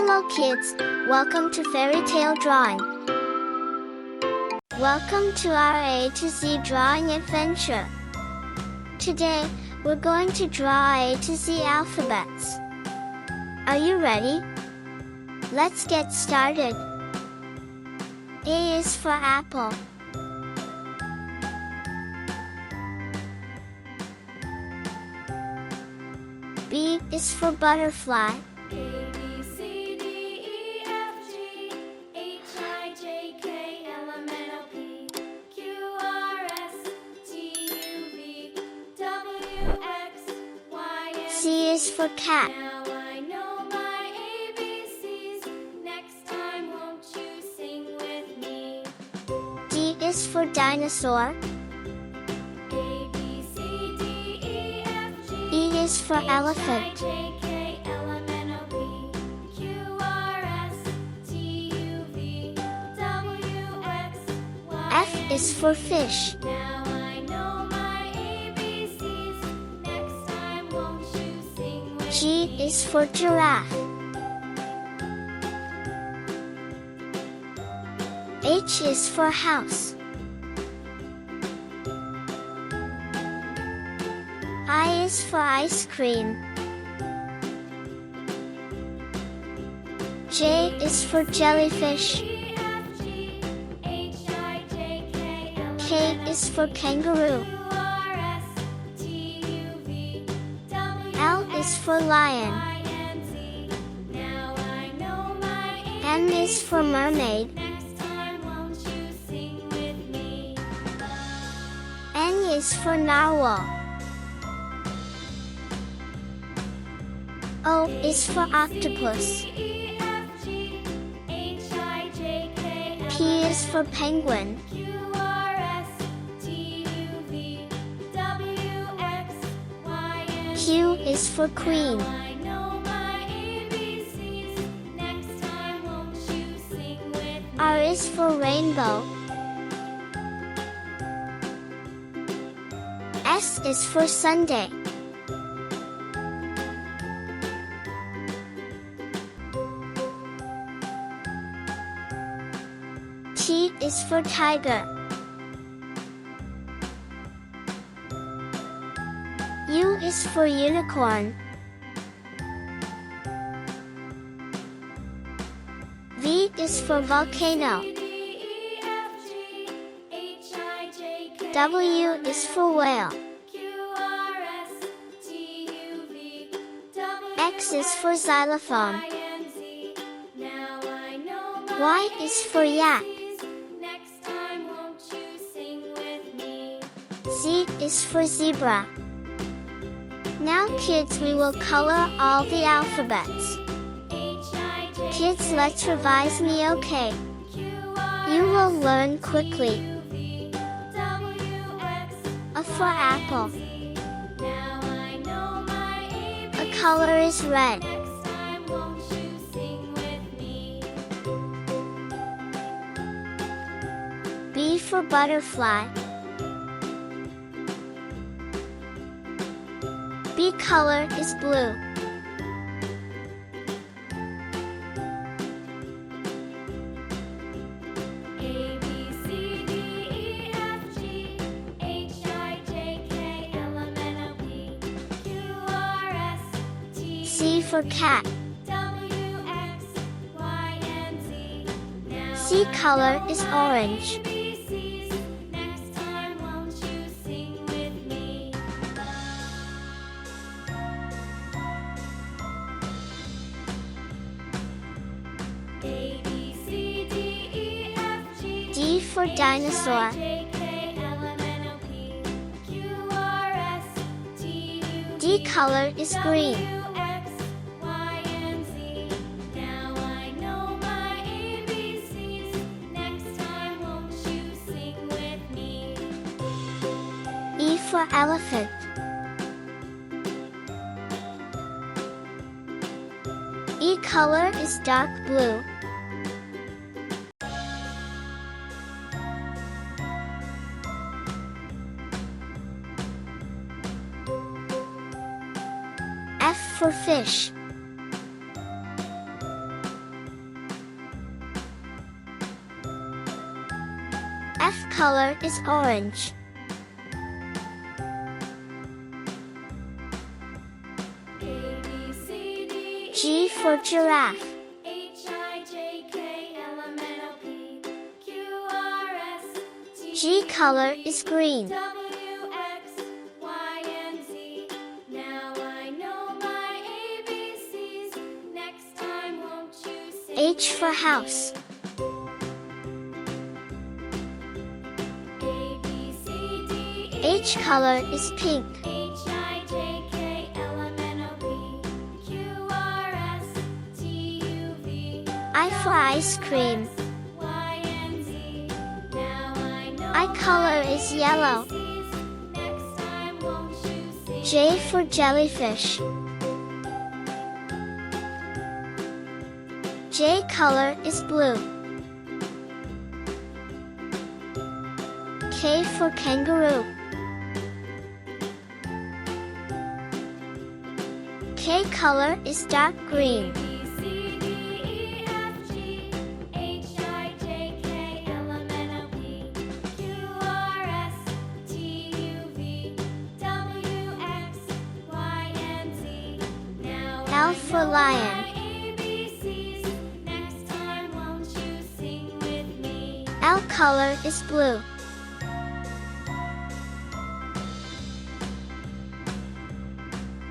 Hello kids, welcome to Fairy Tale Drawing. Welcome to our A to Z drawing adventure. Today, we're going to draw A to Z alphabets. Are you ready? Let's get started. A is for apple. B is for butterfly. A, B, C, D, E, F, G, H, I, J, K, L, M, N, O, P, Q, R, S, T, U, V, W, X, Y, and C is for cat. Now I know my ABCs. Next time won't you sing with me? D is for dinosaur. A, B, C, D, E, F, G, E is for elephant. H, I, J, K, L, M, N, O, P, Q, R, S, T, U, V, W, X, Y, F is for fish. Now I know my ABCs. Next time won't you sing with G me? is for giraffe. H is for house. I is for ice cream. J is for jellyfish. E, F, G, H, I, J, K, L, K is for kangaroo. Q, R, S, T, U, V, W, L is for lion. Y, and Z. Now I know my M is for mermaid. Next time won't you sing with me? N is for narwhal. O is for octopus. E, F, G, H, I, J, K, L, P is for penguin. Q, R, S, T, U, V, W, X, Y, and Q is for queen. Now I know my ABCs. Next time won't you sing with me? R is for rainbow. S is for Sunday. T is for tiger. U is for unicorn. V is for volcano. D, E, F, G, H, I, J, K, W is for whale. Q, R, S, T, U, V, W, X is for xylophone. Y, and Z. Now I know my Y is for yak. ABCs. Next time won't you sing with me? Z is for zebra. Now kids, we will color all the alphabets. H, I, J, Kids, let's revise me, okay? Q, R, You will learn quickly. U, V, W, X, A for apple. Z. Now I know my A ABCs. color is red. Next time won't you sing with me? B for butterfly. B color is blue. A, B, C, D, E, F, G, H, I, J, K, L, M, N, O, P, Q, R, S, T, C for cat. W, X, Y, and Z. Now C I color know is my orange. ABCs. Next time won't you sing with me? A, B, C, D, E, F, G, D for dinosaur. J, K, L, M, N, O, P, Q, R, S, T, U, D color is green. W, X, Y, and Z. Now I know my ABCs. Next time won't you sing with me? E for elephant. E color is dark blue. F for fish. F color is orange. A, B, C, D, G for giraffe. H, I, J, K, L, M, N, O, P, Q, R, S, T, G color is green. W, X, Y, and Z. Now I know my ABCs. Next time, won't you sing H for with house. me? A, B, C, D, E, H color is pink. H, I, J, K, L, M, N, O, P, Q, R, S, T, U, V. I for ice cream. Y, and Z. Now I know I color is yellow. ABCs. Next time, won't you sing J for jellyfish. J color is blue. K for kangaroo. K color is dark green. B, C, D, E, F, G, H, I, J, K, L, M, N, O, P, Q, R, S, T, U, V, W, X, Y, and Z. Now L I for know lion. my ABCs. Next time, won't you sing with me? L color is blue.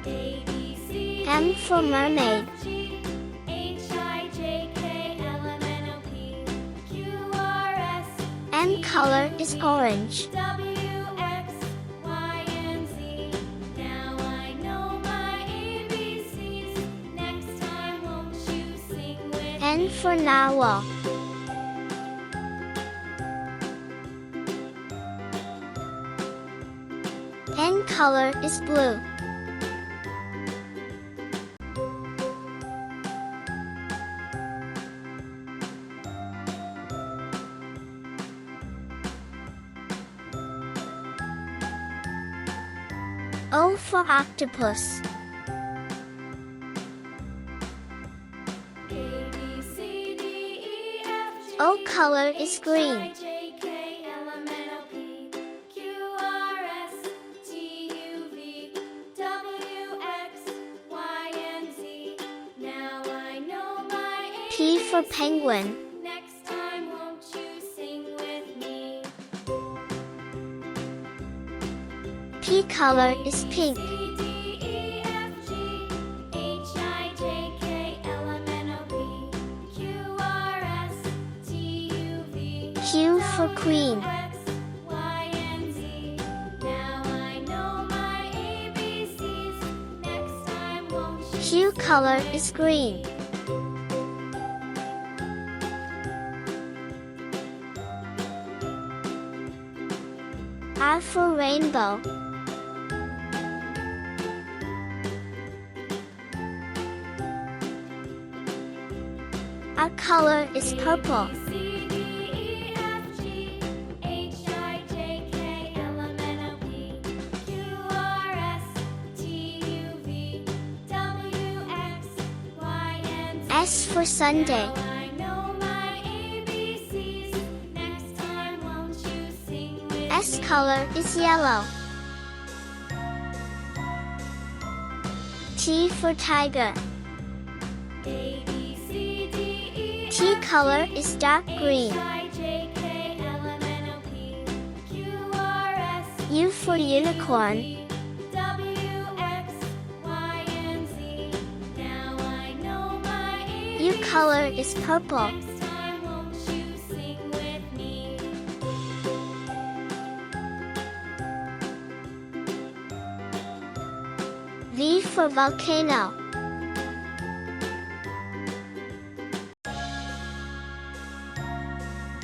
A, B, C, M D, for E, mermaid. F, G, H, I, J, K, L, M, N, O, P, Q, R, S, M color is orange. W, X, Y, and Z. Now I know my ABCs. Next time, won't you sing with N me? for narwhal. N color is blue. O for octopus. A, B, C, D, E, F, G, O color is H, I, green. J, K, L, M, N, O, P, Q, R, S, T, U, V, W, X, Y, and Z. Now I know my P for ABCs. penguin. Next time, won't you sing with me? P color is pink. C, D, E, F, G, H, I, J, K, L, M, N, O, P, Q, R, S, T, U, V. Q for queen. X, Y, and Z. Now I know my ABCs. Next time, won't you Q color is green. R for rainbow. Our color is purple. C, D, E, F, G, H, I, J, K, L, M, N, O, P, Q, R, S, T, U, V, W, X, Y, and Z. S for Sunday. Now I know my ABCs. Next time, won't you sing with S me? color is yellow. T for tiger. A, B, C, D, E, T color is dark green. H, I, J, K, L, M, N, O, P, Q, R, S, U for unicorn. W, X, Y, and Z. Now I know my U ABCs. color is purple. Next time, won't you sing with me? V for volcano.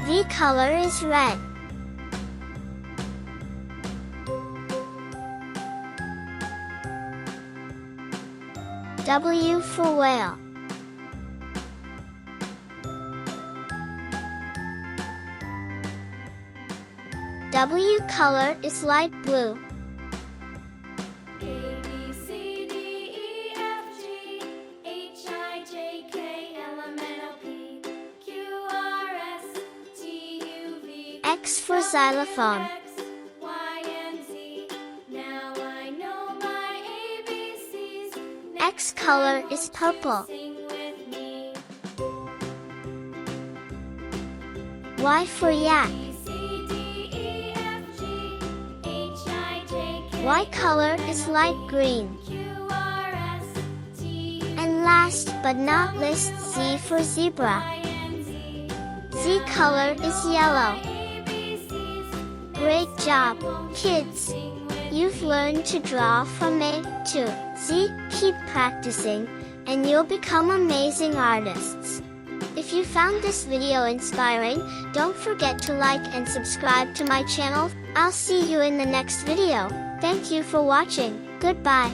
V color is red. W for whale. W color is light blue. A, B, C, D, E, F, G, H, I, J, K, L, M, N, O, P, Q, R, S, T, U, V, X for xylophone. X, Y, and Z. Now I know my ABCs. X color is purple. Sing with me. Y for yak. B, C, D, E, F, G, H, I, J, K, Y color is light green. Q, R, S, T, U, And last but not least, Z for zebra. Y, and Z. Z color is yellow. ABCs. Great job, kids! Sing with You've learned to draw from A to Z. Keep practicing, and you'll become amazing artists. If you found this video inspiring, don't forget to like and subscribe to my channel. I'll see you in the next video. Thank you for watching. Goodbye.